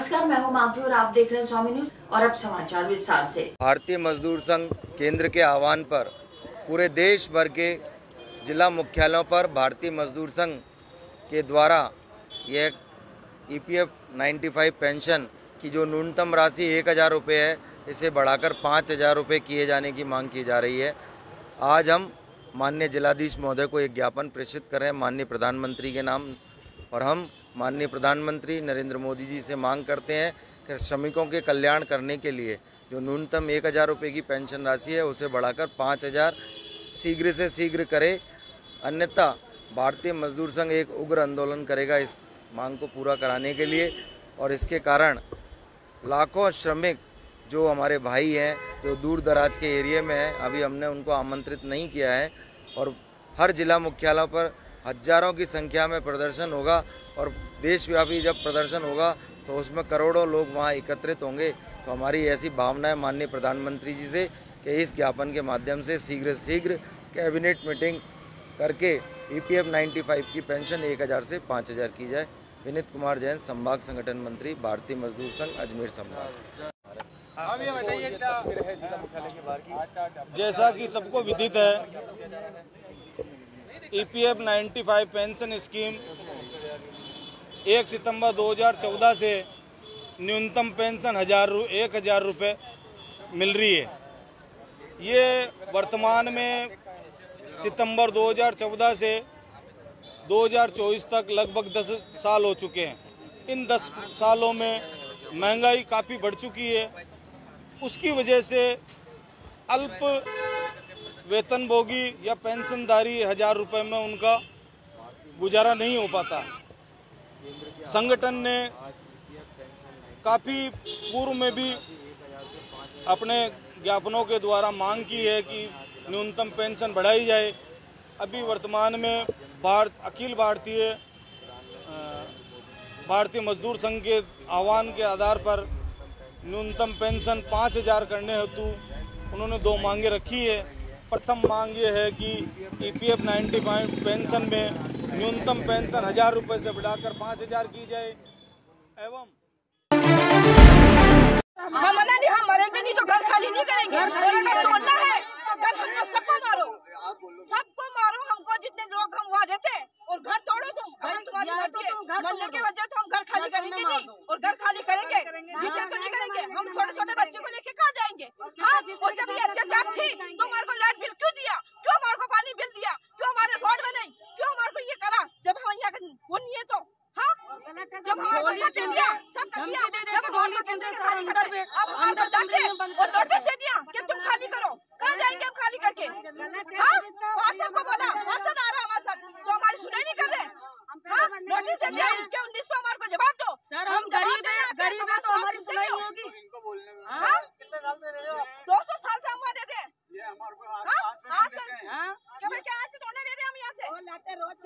नमस्कार, मैं हूं माधवी और आप देख रहे हैं स्वामी न्यूज। और अब समाचार विस्तार से। भारतीय मजदूर संघ केंद्र के आह्वान पर पूरे देश भर के जिला मुख्यालयों पर भारतीय मजदूर संघ के द्वारा यह ईपीएफ 95 पेंशन की जो न्यूनतम राशि 1000 रुपये है, इसे बढ़ाकर 5000 रुपये किए जाने की मांग की जा रही है। आज हम माननीय जिलाधीश महोदय को एक ज्ञापन प्रेषित कर रहे हैं माननीय प्रधानमंत्री के नाम, और हम माननीय प्रधानमंत्री नरेंद्र मोदी जी से मांग करते हैं कि श्रमिकों के कल्याण करने के लिए जो न्यूनतम 1000 रुपये की पेंशन राशि है उसे बढ़ाकर 5000 शीघ्र से शीघ्र करे, अन्यथा भारतीय मजदूर संघ एक उग्र आंदोलन करेगा इस मांग को पूरा कराने के लिए। और इसके कारण लाखों श्रमिक जो हमारे भाई हैं जो दूर दराज के एरिया में हैं, अभी हमने उनको आमंत्रित नहीं किया है, और हर जिला मुख्यालयों पर हजारों की संख्या में प्रदर्शन होगा, और देशव्यापी जब प्रदर्शन होगा तो उसमें करोड़ों लोग वहां एकत्रित होंगे। तो हमारी ऐसी भावना है माननीय प्रधानमंत्री जी से कि इस ज्ञापन के माध्यम से शीघ्र से शीघ्र कैबिनेट मीटिंग करके ईपीएफ 95 की पेंशन 1000 से 5000 की जाए। विनीत कुमार जैन, संभाग संगठन मंत्री, भारतीय मजदूर संघ, अजमेर संभाग। जैसा कि सबको विदित है, ईपीएफ 95 पेंशन स्कीम 1 सितंबर 2014 से न्यूनतम पेंशन 1000 रुपये मिल रही है। ये वर्तमान में सितंबर 2014 से 2024 तक लगभग 10 साल हो चुके हैं। इन 10 सालों में महंगाई काफ़ी बढ़ चुकी है। उसकी वजह से अल्प वेतनभोगी या पेंशनधारी 1000 रुपये में उनका गुजारा नहीं हो पाता। संगठन ने काफ़ी पूर्व में भी अपने ज्ञापनों के द्वारा मांग की है कि न्यूनतम पेंशन बढ़ाई जाए। अभी वर्तमान में अखिल भारतीय मजदूर संघ के आह्वान के आधार पर न्यूनतम पेंशन 5000 करने हेतु उन्होंने 2 मांगे रखी है। प्रथम मांग ये है कि ईपीएफ 95 पेंशन में न्यूनतम पेंशन 1000 रुपये से बढ़ाकर 5000 की जाए, एवं हम मरेंगे नहीं तो घर खाली नहीं करेंगे। और अगर तोड़ना है तो घर हमको सबको मारो, हमको जितने लोग हम वहाँ रहते हैं, और घर तोड़ो तुम, अगर तुम्हारी मर्जी है। मरने की वजह तो हम घर खाली करेंगे नहीं, और घर खाली करेंगे जीते तो नहीं करेंगे। हम छोटे छोटे बच्चे को लेके कहाँ जाएंगे? हाँ, और जब ये अत्याचार थी तो हमारे को लाइट बिल क्यों दिया, क्यों हमारे को पानी बिल दिया, क्यों हमारे रोड बनाई, क्यों हमारे को ये करा? जब हम यहाँ वो नहीं है तो हाँ, जब हमारे को सब दे दिया, सब कर दिया, जब हमारे को अब हमारे को जाके और नोटिस दे दिया कि तुम खाली करो, कहाँ जाएंगे हम खाली करके? हाँ, पार्षद को बोला, पार्षद आ रहा हमारे साथ, तो हमारी सुनाई नहीं कर रहे। हाँ, नोटिस दे दिया कि 1900 हमारे को जवाब दो। सर हम गरीब है तो हमारी सुनाई होगी। हाँ, 200 साल से हम वहाँ देते हैं। क्या भाई, क्या आज तोड़ने दे रहे हम यहाँ से? लाते रोज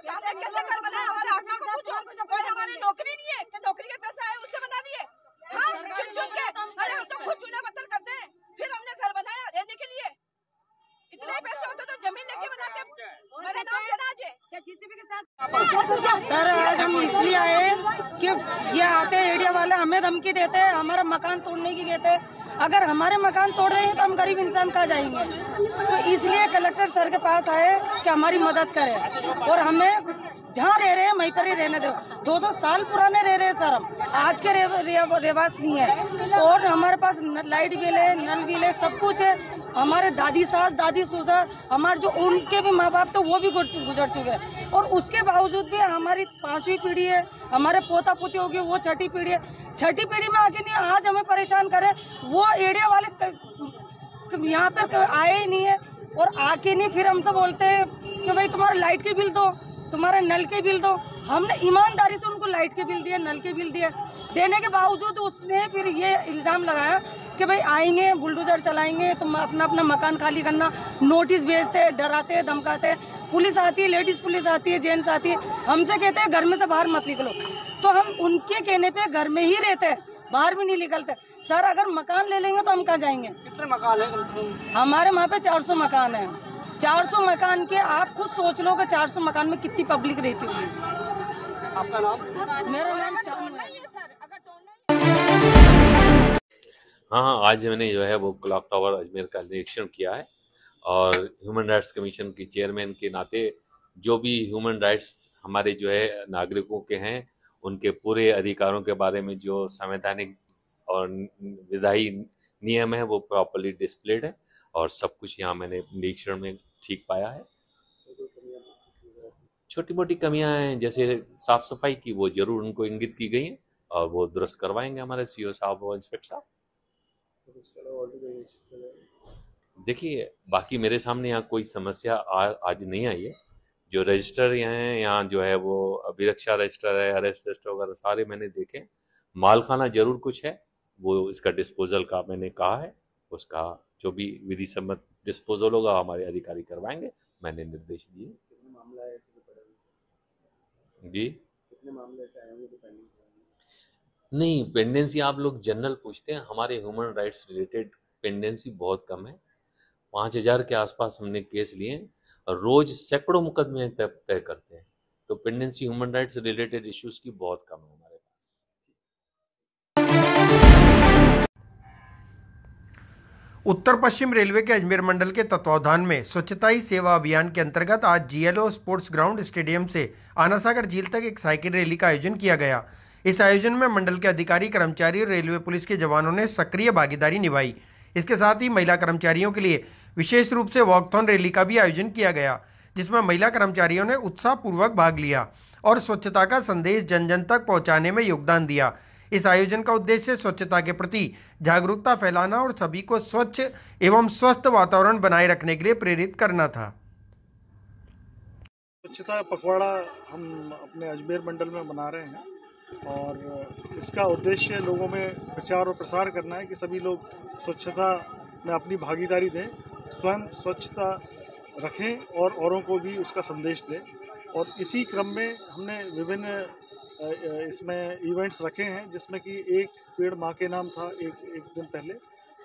हमने कैसे घर बनाया? हमारे आदमी को पूछो, कोई हमारी नौकरी नहीं है कि नौकरी के पैसे आए उससे बना दिए? हाँ, चुन के, अरे हम तो खुद चुना पत्थर करते हैं, फिर हमने घर बनाया रहने के लिए। इतने पैसे होते तो जमीन लेके बनाते। मेरे नाम से राज है जीसीबी के साथ। सर आज हम इसलिए आए कि ये आते एरिया वाले हमें धमकी देते हैं, हमारा मकान तोड़ने की कहते हैं। अगर हमारे मकान तोड़ देंगे तो हम गरीब इंसान कहाँ जाएंगे? तो इसलिए कलेक्टर सर के पास आए कि हमारी मदद करें, और हमें जहाँ रह रहे हैं वहीं पर ही रहने दो। 200 साल पुराने रह रहे हैं सर, हम आज के रिवाज नहीं है। और हमारे पास लाइट बिल है, नल बिल है, सब कुछ है। हमारे दादी सास, दादी ससुर, हमारे जो उनके भी माँ बाप तो वो भी गुजर चुके हैं, और उसके बावजूद भी हमारी 5वीं पीढ़ी है, हमारे पोता पोती होगी वो 6ठी पीढ़ी है। 6ठी पीढ़ी में आके नहीं आज हमें परेशान करे, वो एरिया वाले यहाँ पर आए ही नहीं है, और आके नहीं फिर हमसे बोलते हैं कि भाई तुम्हारा लाइट के बिल दो, तुम्हारे नल के बिल दो। हमने ईमानदारी से उनको लाइट के बिल दिए, नल के बिल दिए, देने के बावजूद उसने फिर ये इल्ज़ाम लगाया कि भाई आएंगे बुलडोजर चलाएंगे, तुम अपना मकान खाली करना। नोटिस भेजते, डराते, धमकाते। पुलिस आती है, लेडीज़ पुलिस आती है, जेंट्स आती है, हमसे कहते हैं घर में से बाहर मत निकलो। तो हम उनके कहने पे घर में ही रहते हैं, बाहर भी नहीं निकलते। सर अगर मकान ले लेंगे तो हम कहाँ जाएंगे? कितने मकान है? हमारे वहाँ पे 400 मकान है। 400 मकान के आप खुद सोच लो कि 400 मकान में कितनी पब्लिक रहती होगी। आपका नाम? मेरा नाम शानू है। हाँ, आज मैंने जो है वो क्लॉक टावर अजमेर का निरीक्षण किया है और ह्यूमन राइट्स कमीशन की चेयरमैन के नाते जो भी ह्यूमन राइट्स हमारे जो है नागरिकों के हैं, उनके पूरे अधिकारों के बारे में जो संवैधानिक और विधायी नियम है वो प्रॉपर्ली डिस्प्लेड है और सब कुछ यहाँ मैंने निरीक्षण में ठीक पाया है। छोटी मोटी कमियां हैं जैसे साफ सफाई की, वो जरूर उनको इंगित की गई हैं और वो दुरुस्त करवाएंगे हमारे सीओ साहब और इंस्पेक्टर साहब। देखिए, बाकी मेरे सामने यहाँ कोई समस्या आज नहीं आई है। जो रजिस्टर हैं यहाँ जो है वो अभिरक्षा रजिस्टर है, अरेस्ट रजिस्टर वगैरह सारे मैंने देखे। मालखाना जरूर कुछ है, वो इसका डिस्पोजल का मैंने कहा है, उसका जो भी विधि सम्मत डिस्पोजल होगा हमारे अधिकारी करवाएंगे, मैंने निर्देश दिए। जी कितने मामले ऐसे आए होंगे जो पेंडिंग? नहीं, पेंडेंसी आप लोग जनरल पूछते हैं, हमारे ह्यूमन राइट्स रिलेटेड पेंडेंसी बहुत कम है। 5000 के आसपास हमने केस लिए हैं और रोज सैकड़ों मुकदमे तय करते हैं, तो pendency human rights related issues की बहुत कम है हमारे पास। उत्तर पश्चिम रेलवे के अजमेर मंडल के तत्वावधान में स्वच्छता ही सेवा अभियान के अंतर्गत आज जीएलओ स्पोर्ट्स ग्राउंड स्टेडियम से आनासागर झील तक एक साइकिल रैली का आयोजन किया गया। इस आयोजन में मंडल के अधिकारी, कर्मचारी और रेलवे पुलिस के जवानों ने सक्रिय भागीदारी निभाई। इसके साथ ही महिला कर्मचारियों के लिए विशेष रूप से वॉकथॉन रैली का भी आयोजन किया गया, जिसमें महिला कर्मचारियों ने उत्साहपूर्वक भाग लिया और स्वच्छता का संदेश जन जन तक पहुंचाने में योगदान दिया। इस आयोजन का उद्देश्य स्वच्छता के प्रति जागरूकता फैलाना और सभी को स्वच्छ एवं स्वस्थ वातावरण बनाए रखने के लिए प्रेरित करना था। स्वच्छता पखवाड़ा हम अपने अजमेर मंडल में मना रहे हैं और इसका उद्देश्य लोगों में प्रचार और प्रसार करना है कि सभी लोग स्वच्छता में अपनी भागीदारी दें, स्वयं स्वच्छता रखें और औरों को भी उसका संदेश दें। और इसी क्रम में हमने विभिन्न इसमें इवेंट्स रखे हैं, जिसमें कि एक पेड़ माँ के नाम था एक दिन पहले,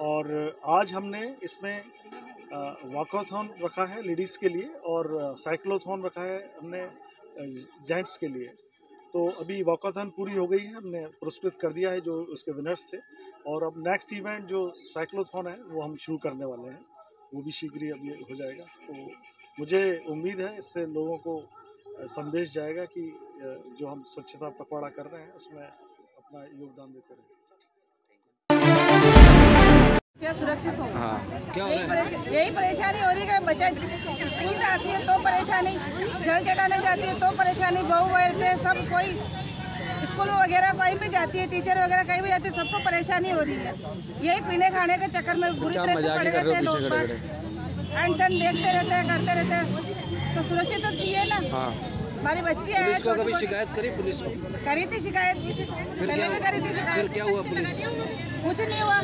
और आज हमने इसमें वॉकथॉन रखा है लेडीज़ के लिए और साइक्लोथॉन रखा है हमने जेंट्स के लिए। तो अभी वॉकथॉन पूरी हो गई है, हमने पुरस्कृत कर दिया है जो उसके विनर्स थे, और अब नेक्स्ट इवेंट जो साइक्लोथॉन है वो हम शुरू करने वाले हैं, वो भी शीघ्र ही अभी हो जाएगा। तो मुझे उम्मीद है इससे लोगों को संदेश जाएगा कि जो हम स्वच्छता पखवाड़ा कर रहे हैं उसमें अपना योगदान देते रहें। सुरक्षित हो। क्या हो रहा है? यही परेशानी हो रही है। बच्चा स्कूल जाती है तो परेशानी, जल चढ़ाने जाती है तो परेशानी, बहू बैठते सब कोई स्कूल वगैरह कहीं भी जाती है, टीचर वगैरह कहीं भी जाती है, सबको परेशानी हो रही है। यही पीने खाने के चक्कर में बुरी तरह से पड़े रहते हैं लोग, अनशन देखते रहते हैं, करते रहते हैं। तो सुरक्षित तो चाहिए ना। हमारी बच्ची है। पुलिस को कभी शिकायत करी? पुलिस को करी थी शिकायत, पहले भी करी थी शिकायत। फिर क्या हुआ? पुलिस कुछ नहीं हुआ।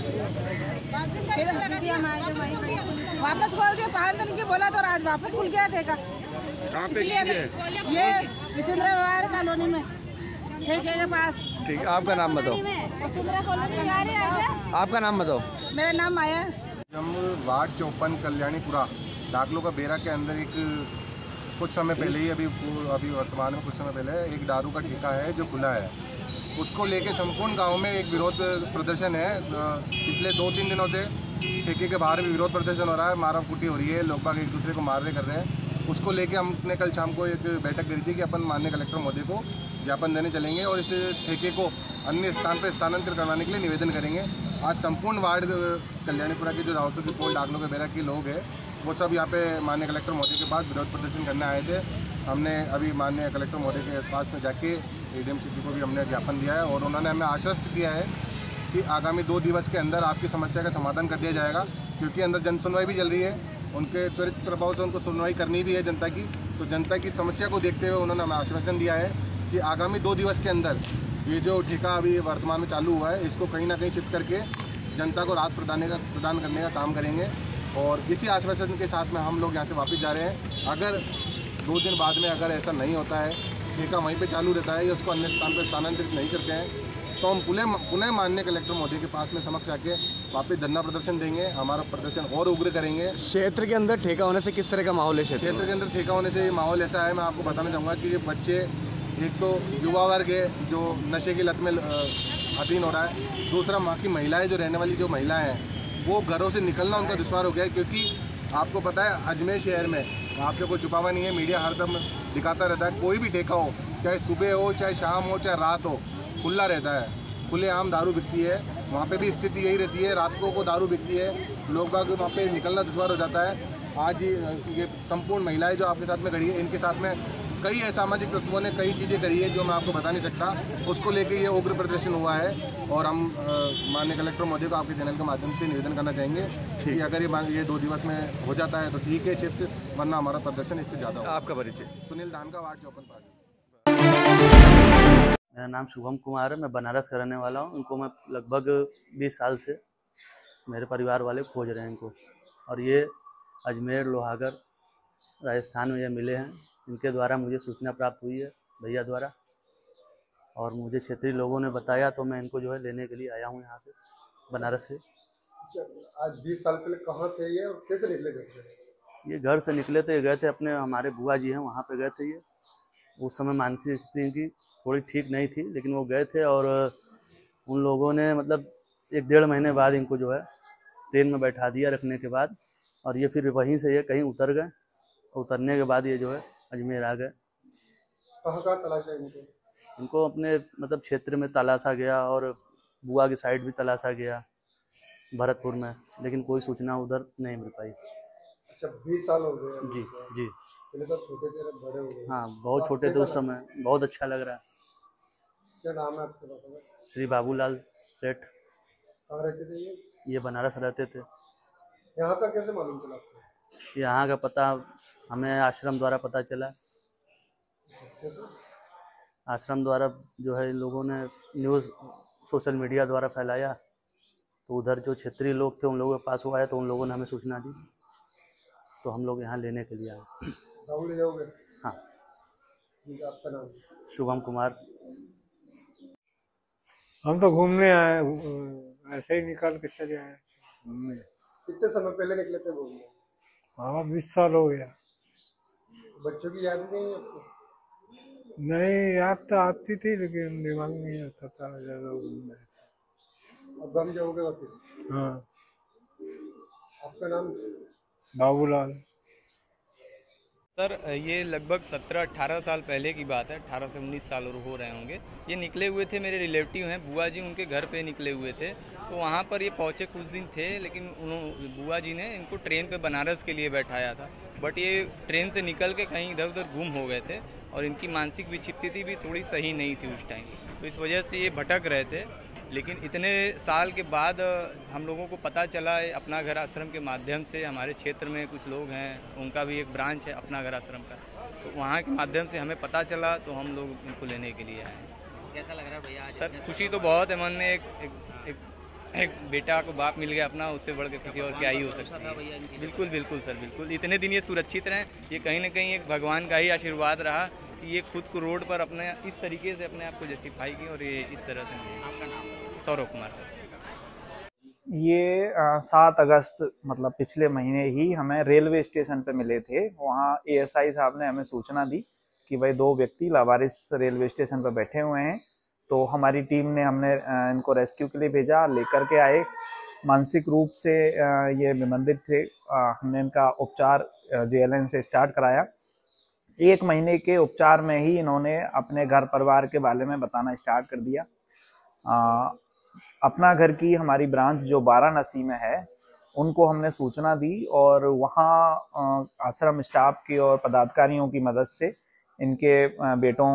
फिर वापस खोल दिया, 5 दिन की बोला तो आज वापस खुल गया ठेका। ये विशिंद्रा विहार कॉलोनी में ठेके के पास। ठीक, आपका नाम बताओ। आपका नाम बताओ। मेरा नाम माया। हम वार्ड 54 कल्याणीपुरा दाखलों का बेरा के अंदर एक कुछ समय पहले ही अभी वर्तमान में कुछ समय पहले एक दारू का ठेका है जो खुला है, उसको लेके संपूर्ण गांव में एक विरोध प्रदर्शन है। पिछले 2-3 दिनों से ठेके के बाहर भी विरोध प्रदर्शन हो रहा है, मारा कुटी हो रही है, लोग बाग एक दूसरे को मार रहे कर रहे हैं। उसको लेके हमने कल शाम को एक बैठक करी थी कि अपन माननीय कलेक्टर महोदय को ज्ञापन देने चलेंगे और इस ठेके को अन्य स्थान पर स्थानांतरित करवाने के लिए निवेदन करेंगे। आज संपूर्ण वार्ड कल्याणीपुरा के जो रावतों की पोल दाखलों के बेरा के लोग हैं वो सब यहाँ पे माननीय कलेक्टर महोदय के पास विरोध प्रदर्शन करने आए थे। हमने अभी माननीय कलेक्टर महोदय के पास में जाके एडीएम सिटी को भी हमने ज्ञापन दिया है और उन्होंने हमें आश्वस्त किया है कि आगामी 2 दिवस के अंदर आपकी समस्या का समाधान कर दिया जाएगा, क्योंकि अंदर जन सुनवाई भी चल रही है। उनके त्वरित प्रभाव से उनको सुनवाई करनी भी है जनता की, तो जनता की समस्या को देखते हुए उन्होंने हमें आश्वासन दिया है कि आगामी 2 दिवस के अंदर ये जो ठेका अभी वर्तमान में चालू हुआ है इसको कहीं ना कहीं शिफ्ट करके जनता को राहत प्रदान करने का काम करेंगे। और इसी आश्वासन के साथ में हम लोग यहाँ से वापस जा रहे हैं। अगर 2 दिन बाद में अगर ऐसा नहीं होता है, ठेका वहीं पे चालू रहता है या उसको अन्य स्थान पर स्थानांतरित नहीं करते हैं, तो हम पुनः माननीय कलेक्टर महोदय के पास में समक्ष आके वापस धरना प्रदर्शन देंगे, हमारा प्रदर्शन और उग्र करेंगे। क्षेत्र के अंदर ठेका होने से किस तरह का माहौल है? क्षेत्र के अंदर ठेका होने से माहौल ऐसा है, मैं आपको बताना चाहूँगा कि ये बच्चे एक तो युवा वर्ग है जो नशे की लत में अधीन हो रहा है, दूसरा वहाँ की महिलाएं जो रहने वाली जो महिलाएं हैं वो घरों से निकलना उनका दुश्वार हो गया है। क्योंकि आपको पता है अजमेर शहर में आपसे कोई छुपावा नहीं है, मीडिया हरदम दिखाता रहता है, कोई भी ठेका हो, चाहे सुबह हो चाहे शाम हो चाहे रात हो, खुला रहता है, खुलेआम दारू बिकती है। वहाँ पे भी स्थिति यही रहती है, रात को दारू बिकती है, लोग बाग वहाँ पे निकलना दुश्वार हो जाता है। आज ये संपूर्ण महिलाएं जो आपके साथ में खड़ी है, इनके साथ में कई असामाजिक तत्वों ने कई चीज़ें करी है जो मैं आपको बता नहीं सकता, उसको लेके ये उग्र प्रदर्शन हुआ है। और हम माननीय कलेक्टर महोदय को आपके चैनल के माध्यम से निवेदन करना चाहेंगे कि अगर ये 2 दिवस में हो जाता है तो ठीक है शिफ्ट, वरना हमारा प्रदर्शन इससे ज़्यादा होगा। आपका परिचय? Sunil Dhanka, ward 54 party. मेरा नाम शुभम कुमार है, मैं बनारस का रहने वाला हूँ। इनको मैं लगभग 20 साल से मेरे परिवार वाले खोज रहे हैं इनको, और ये अजमेर लोहागढ़ राजस्थान में ये मिले हैं। इनके द्वारा मुझे सूचना प्राप्त हुई है भैया द्वारा, और मुझे क्षेत्रीय लोगों ने बताया तो मैं इनको जो है लेने के लिए आया हूँ यहाँ से बनारस से। आज 20 साल पहले कहाँ थे ये और कैसे निकले थे? ये घर से निकले थे, गए थे अपने, हमारे बुआ जी हैं वहाँ पे गए थे। ये उस समय मानसिक स्थिति की थोड़ी ठीक नहीं थी, लेकिन वो गए थे और उन लोगों ने मतलब 1-1.5 महीने बाद इनको जो है ट्रेन में बैठा दिया रखने के बाद, और ये फिर वहीं से ये कहीं उतर गए। उतरने के बाद ये जो है अजमेर आ गए। कहाँ तलाशा इनको अपने मतलब क्षेत्र में तलाशा गया और बुआ की साइड भी तलाशा गया भरतपुर में, लेकिन कोई सूचना उधर नहीं मिल पाई। अच्छा, 20 साल हो गए? जी जी। पहले तो छोटे थे, बड़े हो गए। हाँ, बहुत छोटे थे उस समय। बहुत अच्छा लग रहा है। क्या नाम है आपके पापा का? श्री बाबूलाल सेठ। कहाँ रहते थे ये बनारस रहते थे। यहाँ का कैसे मालूम चला आपको? यहाँ का पता हमें आश्रम द्वारा पता चला। आश्रम द्वारा जो है इन लोगों ने न्यूज़ सोशल मीडिया द्वारा फैलाया, तो उधर जो क्षेत्रीय लोग थे उन लोगों के पास वो आया, तो उन लोगों ने हमें सूचना दी, तो हम लोग यहाँ लेने के लिए आए। ले जाओगे? हाँ। आपका नाम? शुभम कुमार। हम तो घूमने आए, ऐसे ही निकाल के चले आए घूमने। कितने समय पहले निकले थे घूमने? हाँ, 20 साल हो गया। बच्चों की याद नहीं है आपको? नहीं, याद तो आती थी लेकिन दिमाग में नहीं आता था ज़्यादा घूमने। अब हम जाओगे वापस? हाँ। आपका नाम? बाबूलाल। सर, ये लगभग 17-18 साल पहले की बात है, 18 से 19 साल हो रहे होंगे। ये निकले हुए थे, मेरे रिलेटिव हैं बुआ जी, उनके घर पे निकले हुए थे। तो वहाँ पर ये पहुँचे, कुछ दिन थे, लेकिन बुआ जी ने इनको ट्रेन पे बनारस के लिए बैठाया था, बट ये ट्रेन से निकल के कहीं इधर उधर गुम हो गए थे, और इनकी मानसिक विक्षिप्ति भी थोड़ी सही नहीं थी उस टाइम, तो इस वजह से ये भटक रहे थे। लेकिन इतने साल के बाद हम लोगों को पता चला अपना घर आश्रम के माध्यम से, हमारे क्षेत्र में कुछ लोग हैं, उनका भी एक ब्रांच है अपना घर आश्रम का, तो वहाँ के माध्यम से हमें पता चला, तो हम लोग इनको लेने के लिए आए। कैसा लग रहा है भैया आज? सर, खुशी तो बहुत है मन में। एक बेटा को बाप मिल गया अपना, उससे बढ़ के खुशी और क्या ही हो सकता है। बिल्कुल बिल्कुल सर, बिल्कुल। इतने दिन ये सुरक्षित रहें, ये कहीं ना कहीं एक भगवान का ही आशीर्वाद रहा कि ये खुद को रोड पर अपने इस तरीके से अपने आप को जस्टिफाई की, और ये इस तरह से। आपका नाम? सौरभ कुमार सर। ये 7 अगस्त मतलब पिछले महीने ही हमें रेलवे स्टेशन पे मिले थे। वहाँ ASI साहब ने हमें सूचना दी कि भाई 2 व्यक्ति लावारिस रेलवे स्टेशन पर बैठे हुए हैं, तो हमारी टीम ने हमने इनको रेस्क्यू के लिए भेजा, लेकर के आए। मानसिक रूप से ये विमंदित थे। हमने इनका उपचार JLN से स्टार्ट कराया। 1 महीने के उपचार में ही इन्होंने अपने घर परिवार के बारे में बताना स्टार्ट कर दिया। अपना घर की हमारी ब्रांच जो वाराणसी में है, उनको हमने सूचना दी, और वहाँ आश्रम स्टाफ की और पदाधिकारियों की मदद से इनके बेटों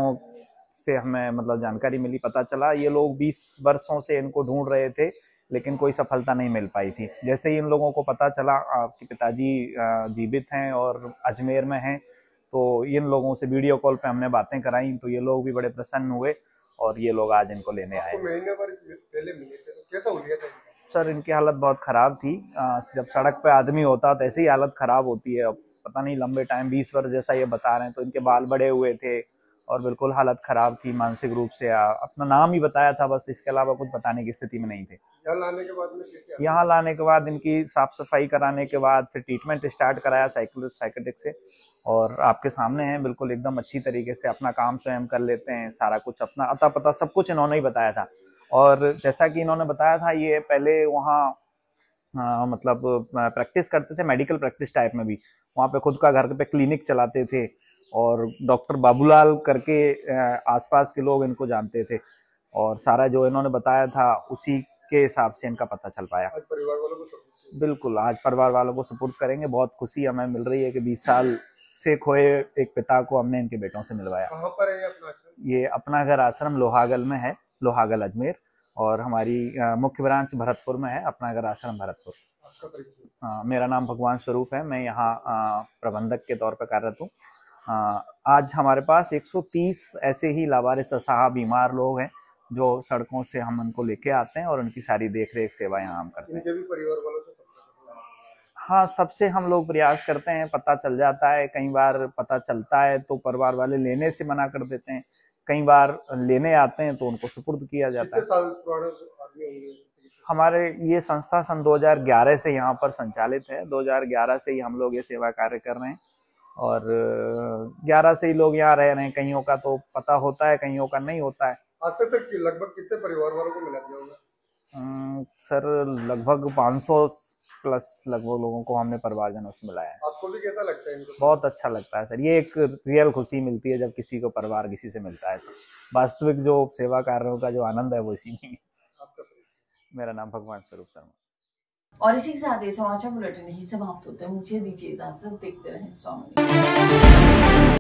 से हमें मतलब जानकारी मिली, पता चला। ये लोग 20 वर्षों से इनको ढूंढ रहे थे, लेकिन कोई सफलता नहीं मिल पाई थी। जैसे ही इन लोगों को पता चला आपके पिताजी जीवित हैं और अजमेर में हैं, तो इन लोगों से वीडियो कॉल पे हमने बातें कराई, तो ये लोग भी बड़े प्रसन्न हुए, और ये लोग आज इनको लेने आए। महीने भर पहले मिले थे, तो कैसा हो गया था? सर, इनकी हालत बहुत ख़राब थी। जब सड़क पे आदमी होता तो ऐसे ही हालत ख़राब होती है। अब पता नहीं लंबे टाइम 20 वर्ष जैसा ये बता रहे हैं, तो इनके बाल बड़े हुए थे और बिल्कुल हालत ख़राब थी मानसिक रूप से। अपना नाम ही बताया था बस, इसके अलावा कुछ बताने की स्थिति में नहीं थे। यहाँ लाने के बाद इनकी साफ़ सफाई कराने के बाद फिर ट्रीटमेंट स्टार्ट कराया साइकेट्रिक से, और आपके सामने हैं बिल्कुल एकदम अच्छी तरीके से अपना काम स्वयं कर लेते हैं। सारा कुछ अपना अता पता सब कुछ इन्होंने ही बताया था। और जैसा कि इन्होंने बताया था, ये पहले वहाँ मतलब प्रैक्टिस करते थे, मेडिकल प्रैक्टिस टाइप में भी। वहाँ पे खुद का घर पे क्लिनिक चलाते थे, और डॉक्टर बाबूलाल करके आसपास के लोग इनको जानते थे, और सारा जो इन्होंने बताया था उसी के हिसाब से इनका पता चल पाया। आज परिवार वालों को बिल्कुल आज परिवार वालों को सपोर्ट करेंगे। बहुत खुशी हमें मिल रही है कि 20 साल से खोए एक पिता को हमने इनके बेटों से मिलवाया। कहाँ पर है अपना आश्रम? ये अपना घर आश्रम लोहागल में है, लोहागल अजमेर, और हमारी मुख्य ब्रांच भरतपुर में है, अपना घर आश्रम भरतपुर। मेरा नाम भगवान स्वरूप है, मैं यहाँ प्रबंधक के तौर पर कार्यरत हूँ। आज हमारे पास 130 ऐसे ही लावारिस असहाय बीमार लोग हैं जो सड़कों से हम उनको लेके आते हैं, और उनकी सारी देख रेख सेवा यहाँ हम करते हैं। इनके भी परिवार वालों से हाँ, सबसे हम लोग प्रयास करते हैं, पता चल जाता है। कई बार पता चलता है तो परिवार वाले लेने से मना कर देते हैं, कई बार लेने आते हैं तो उनको सुपुर्द किया जाता है। कितने साल पुराने आदमी होंगे? हमारे ये संस्था सन 2011 से यहाँ पर संचालित है। 2011 से ही हम लोग ये सेवा कार्य कर रहे हैं, और 11 से ही लोग यहाँ रह रहे हैं। कईयों का तो पता होता है, कईयों का नहीं होता है। आज तक लगभग कितने परिवार वालों को मिला दिया होगा? सर लगभग 500 प्लस लगभग लोगों को हमने परिवारजनों से मिलाया है। आपको भी कैसा लगता है इनको? बहुत अच्छा लगता है सर, ये एक रियल खुशी मिलती है जब किसी को परिवार किसी से मिलता है। तो वास्तविक जो सेवा कार्यों का जो आनंद है वो इसी में है। मेरा नाम भगवान स्वरूप शर्मा। और इसी के साथ ये समाचार बुलेटिन ही समाप्त होते हैं। मुझे दीजिए इजाजत, देखते रहें स्वामी।